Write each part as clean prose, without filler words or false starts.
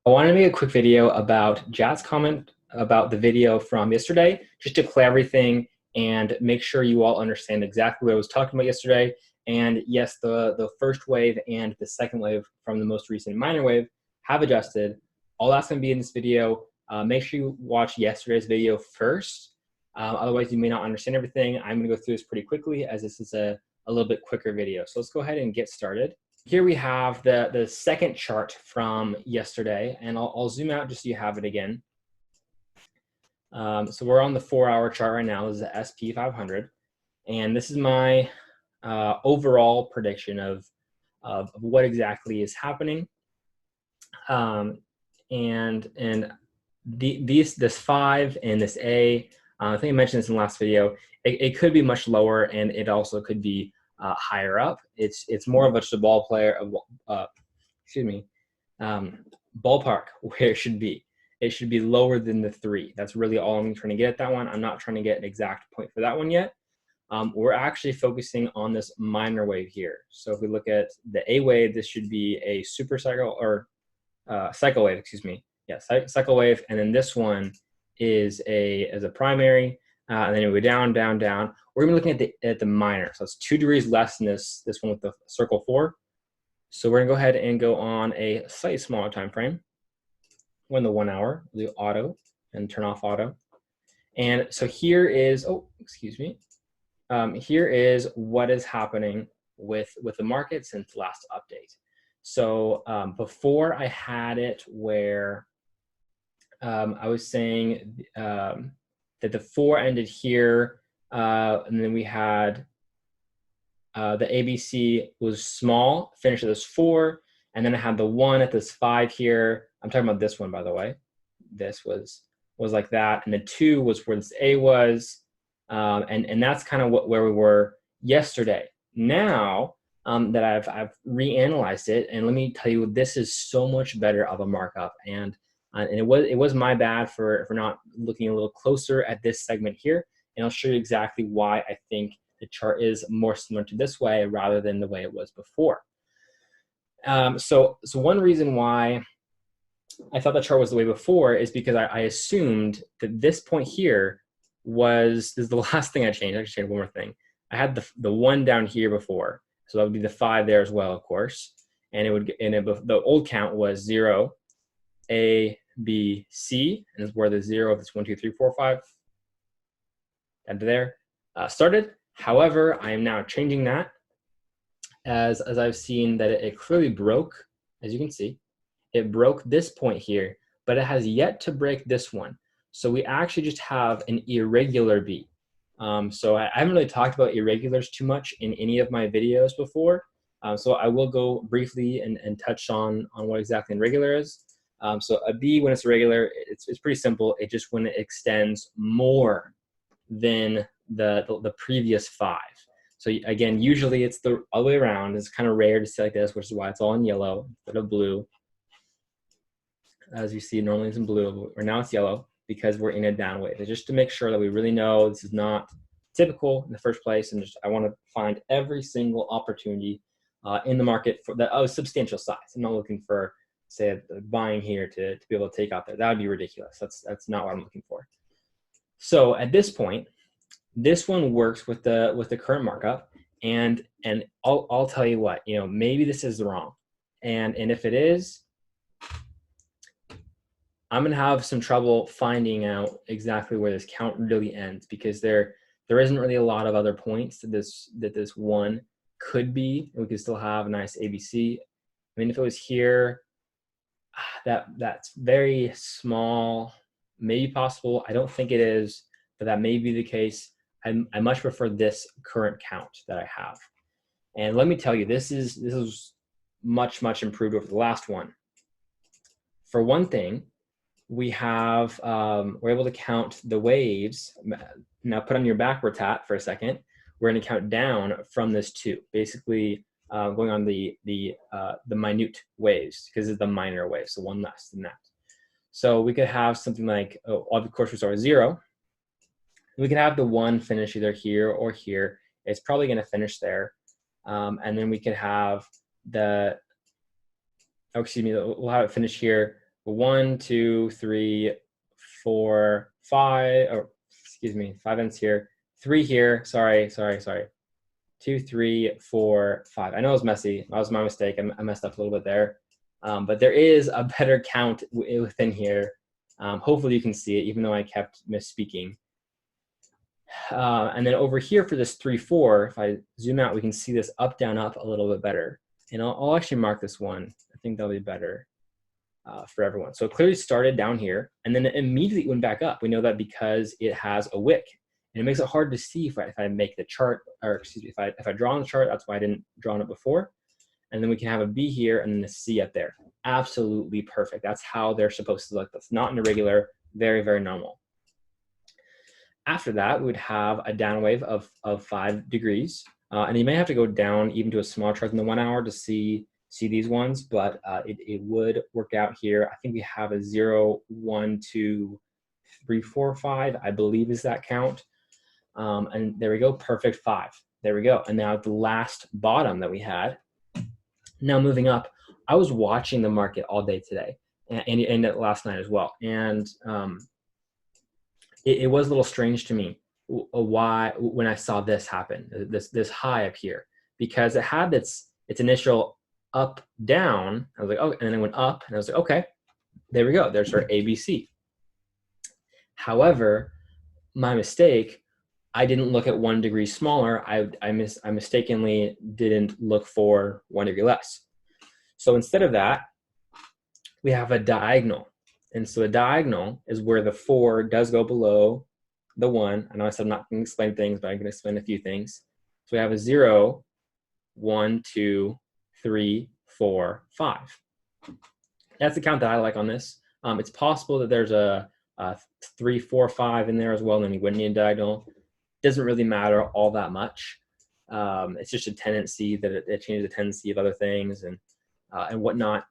I wanted to make a quick video about Jat's comment about the video from yesterday, just to clear everything and make sure you all understand exactly what I was talking about yesterday. And yes, the first wave and the second wave from the most recent minor wave have adjusted. All that's going to be in this video. Make sure you watch yesterday's video first. Otherwise, you may not understand everything. I'm going to go through this pretty quickly as this is a little bit quicker video. So let's go ahead and get started. Here we have the second chart from yesterday, and I'll zoom out just so you have it again. So we're on the 4-hour chart right now. This is the SP500, and this is my overall prediction of what exactly is happening. This 5 and this A, I think I mentioned this in the last video. It could be much lower, and it also could be higher up. It's more of just a ball player of ballpark where it should be. It should be lower than the 3. That's really all I'm trying to get at that one. I'm not trying to get an exact point for that one yet. We're actually focusing on this minor wave here. So if we look at the A wave, this should be a super cycle or cycle wave, excuse me. Yeah, cycle wave. And then this one is as a primary. And then we go down, down, down. We're gonna be looking at the minor. So it's 2 degrees less than this one with the circle 4. So we're gonna go ahead and go on a slightly smaller time frame. We're in the 1 hour, we'll do auto and turn off auto. And so here is, here is what is happening with the market since last update. So before I had it where I was saying that the 4 ended here, and then we had the ABC was small, finished at this 4, and then I had the 1 at this 5 here. I'm talking about this one, by the way. This was like that, and the 2 was where this A was, and that's kind of where we were yesterday. Now that I've reanalyzed it, and let me tell you, this is so much better of a markup, and it was my bad for not looking a little closer at this segment here, and I'll show you exactly why I think the chart is more similar to this way rather than the way it was before. So one reason why I thought the chart was the way before is because I assumed that this point here this is the last thing I changed. I changed one more thing. I had the 1 down here before, so that would be the 5 there as well, of course. And the old count was 0, A, B, C, and this is where the 0 of this 1, 2, 3, 4, 5 and there started. However, I am now changing that as I've seen that it clearly broke, as you can see. It broke this point here, but it has yet to break this one. So we actually just have an irregular B. So I haven't really talked about irregulars too much in any of my videos before. So I will go briefly and touch on what exactly irregular is. So a B, when it's irregular, it's pretty simple. It just when it extends more than the previous 5. So again, usually it's the other way around. It's kind of rare to see like this, which is why it's all in yellow instead of blue. As you see, normally it's in blue, or now it's yellow because we're in a down wave. It's just to make sure that we really know this is not typical in the first place, and I want to find every single opportunity in the market for that substantial size. I'm not looking for, say, a buying here to be able to take out there. That would be ridiculous. That's not what I'm looking for. So at this point, this one works with the current markup, and I'll tell you what, maybe this is wrong, and if it is, I'm gonna have some trouble finding out exactly where this count really ends, because there isn't really a lot of other points that this one could be, and we could still have a nice ABC. I mean, if it was here, that's very small, maybe possible. I don't think it is, but that may be the case. I much prefer this current count that I have. And let me tell you, this is much improved over the last one. For one thing, we're able to count the waves. Now put on your backwards hat for a second. We're going to count down from this 2, basically going on the minute waves, because it's the minor wave, so 1 less than that. So we could have something like, of course we start with 0. We could have the 1 finish either here or here. It's probably going to finish there. And then we could have we'll have it finish here 1, 2, 3, 4, 5, or excuse me, 5 ends here, 3 here, sorry, 2, 3, 4, 5. I know it was messy. That was my mistake. I messed up a little bit there. But there is a better count within here. Hopefully you can see it, even though I kept misspeaking. And then over here for this 3, 4, if I zoom out, we can see this up, down, up a little bit better. And I'll actually mark this one. I think that'll be better for everyone. So it clearly started down here, and then it immediately went back up. We know that because it has a wick. And it makes it hard to see if I make the chart, or excuse me, if I draw on the chart. That's why I didn't draw on it before. And then we can have a B here and then a C up there. Absolutely perfect. That's how they're supposed to look. That's not an irregular, very, very normal. After that, we would have a down wave of 5 degrees. And you may have to go down even to a smaller chart than the 1 hour to see these ones, but it would work out here. I think we have a 0, 1, 2, 3, 4, 5, I believe is that count. And there we go, perfect 5. There we go. And now the last bottom that we had. Now moving up, I was watching the market all day today and last night as well. And it was a little strange to me why when I saw this happen, this high up here, because it had its initial up down. I was like, oh, and then it went up, and I was like, okay, there we go. There's our ABC. However, my mistake, I didn't look at 1 degree smaller. I mistakenly didn't look for 1 degree less. So instead of that, we have a diagonal. And so a diagonal is where the 4 does go below the 1. I know I said I'm not going to explain things, but I'm going to explain a few things. So we have a 0, 1, 2, 3, 4, 5. That's the count that I like on this. It's possible that there's a 3, 4, 5 in there as well, and then you wouldn't need a diagonal. Doesn't really matter all that much. It's just a tendency that it changes the tendency of other things and whatnot.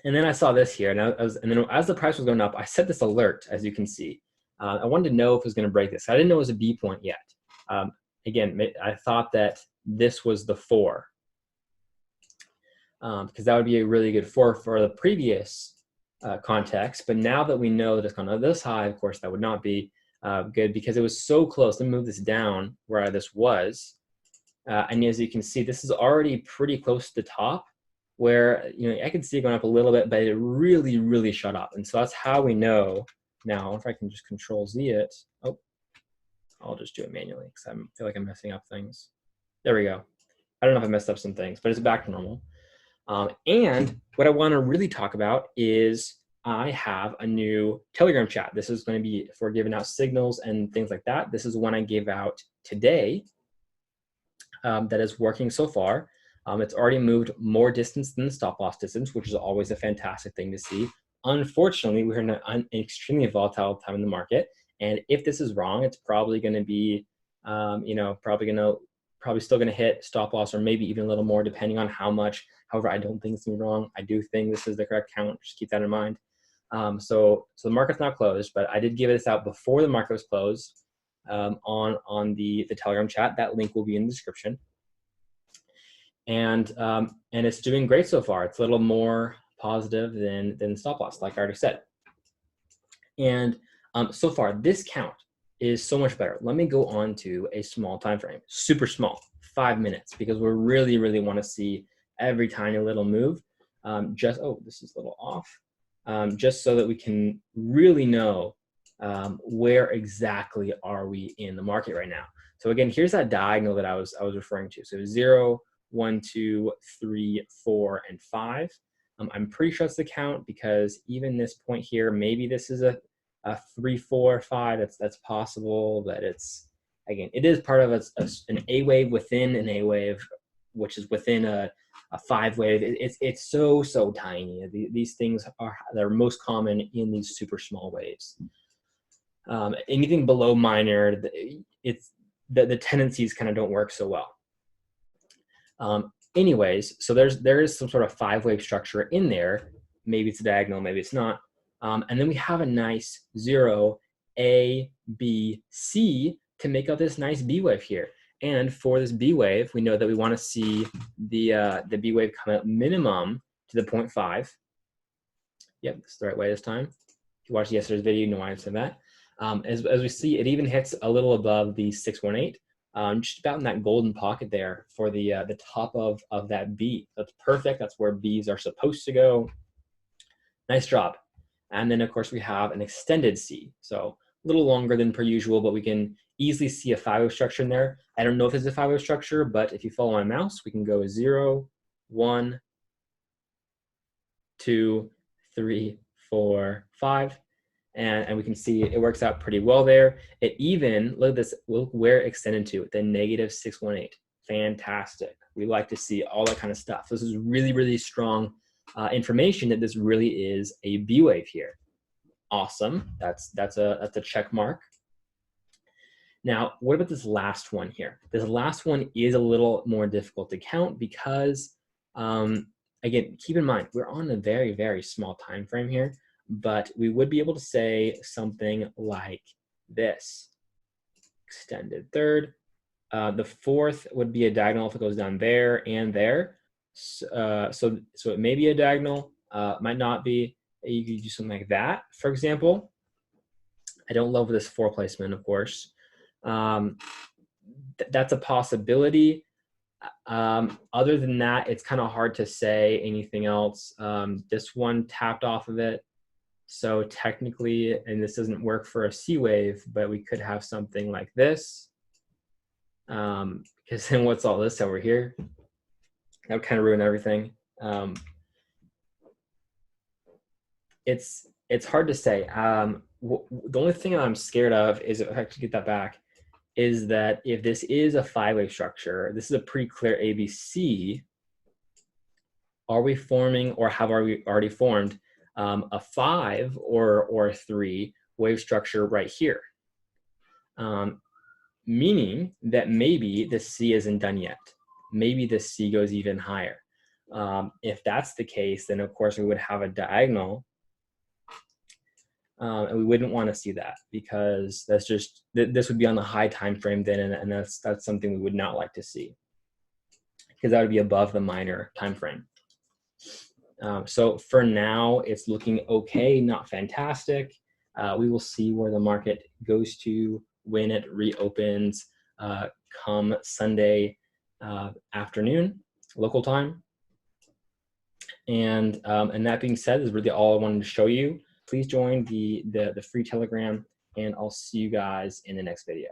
And then I saw this here, and then as the price was going up, I set this alert, as you can see. I wanted to know if it was going to break this. I didn't know it was a B point yet. Again, I thought that this was the 4, because that would be a really good 4 for the previous context. But now that we know that it's gone up this high, of course, that would not be good because it was so close. Let me move this down where this was. And as you can see, this is already pretty close to the top, where I can see it going up a little bit, but it really, really shot up. And so that's how we know now. If I can just Control Z it. Oh, I'll just do it manually because I feel like I'm messing up things. There we go. I don't know if I messed up some things, but it's back to normal. And what I want to really talk about is I have a new Telegram chat. This is going to be for giving out signals and things like that. This is one I gave out today that is working so far. It's already moved more distance than the stop loss distance, which is always a fantastic thing to see. Unfortunately, we're in an extremely volatile time in the market. And if this is wrong, it's probably going to be, probably still going to hit stop loss or maybe even a little more depending on how much. However, I don't think it's going to be wrong. I do think this is the correct count. Just keep that in mind. So the market's not closed, but I did give this out before the market was closed on the Telegram chat. That link will be in the description. And it's doing great so far. It's a little more positive than stop loss, like I already said. And so far, this count is so much better. Let me go on to a small time frame, super small, 5 minutes, because we really, really want to see every tiny little move. This is a little off. Just so that we can really know where exactly are we in the market right now. So again, here's that diagonal that I was referring to. So 0, 1, 2, 3, 4, and 5. I'm pretty sure it's the count because even this point here, maybe this is a 3, 4, 5. That's possible, but it is part of an A wave within an A wave, which is within a 5 wave. It's so tiny. These things they're most common in these super small waves. Anything below minor, the tendencies kind of don't work so well. Anyways, so there is some sort of 5-wave structure in there. Maybe it's a diagonal, maybe it's not. And then we have a nice 0, A, B, C to make up this nice B wave here. And for this B wave, we know that we want to see the B wave come up minimum to the 0.5. Yep, that's the right way this time. If you watched yesterday's video, you know why I said that. As we see, it even hits a little above the 618, just about in that golden pocket there for the top of that B. That's perfect. That's where Bs are supposed to go. Nice job. And then, of course, we have an extended C. So a little longer than per usual, but we can easily see a 5-0 structure in there. I don't know if it's a 5-0 structure, but if you follow my mouse, we can go 0, 1, 2, 3, 4, 5. And we can see it works out pretty well there. It even, look at this, look where it extended to, the negative 618. Fantastic. We like to see all that kind of stuff. This is really, really strong information that this really is a B wave here. Awesome. That's a check mark. Now, what about this last one here? This last one is a little more difficult to count because, again, keep in mind, we're on a very, very small time frame here, but we would be able to say something like this. Extended third. The fourth would be a diagonal if it goes down there and there. So it may be a diagonal, might not be. You could do something like that, for example. I don't love this 4 placement, of course. That's a possibility. Other than that, it's kind of hard to say anything else. This one tapped off of it. So technically, and this doesn't work for a C wave, but we could have something like this. Because then what's all this over here? That would kind of ruin everything. It's hard to say. The only thing I'm scared of is, if I could get that back, is that if this is a 5-wave structure, this is a pretty clear ABC. Are we forming, or have we already formed a 5 or a 3 wave structure right here? Meaning that maybe the C isn't done yet. Maybe the C goes even higher. If that's the case, then of course we would have a diagonal. And we wouldn't want to see that, because that's just, this would be on the high time frame then, and that's something we would not like to see, because that would be above the minor time frame. So for now, it's looking okay, not fantastic. We will see where the market goes to when it reopens come Sunday afternoon, local time. And that being said, is really all I wanted to show you. Please join the free Telegram, and I'll see you guys in the next video.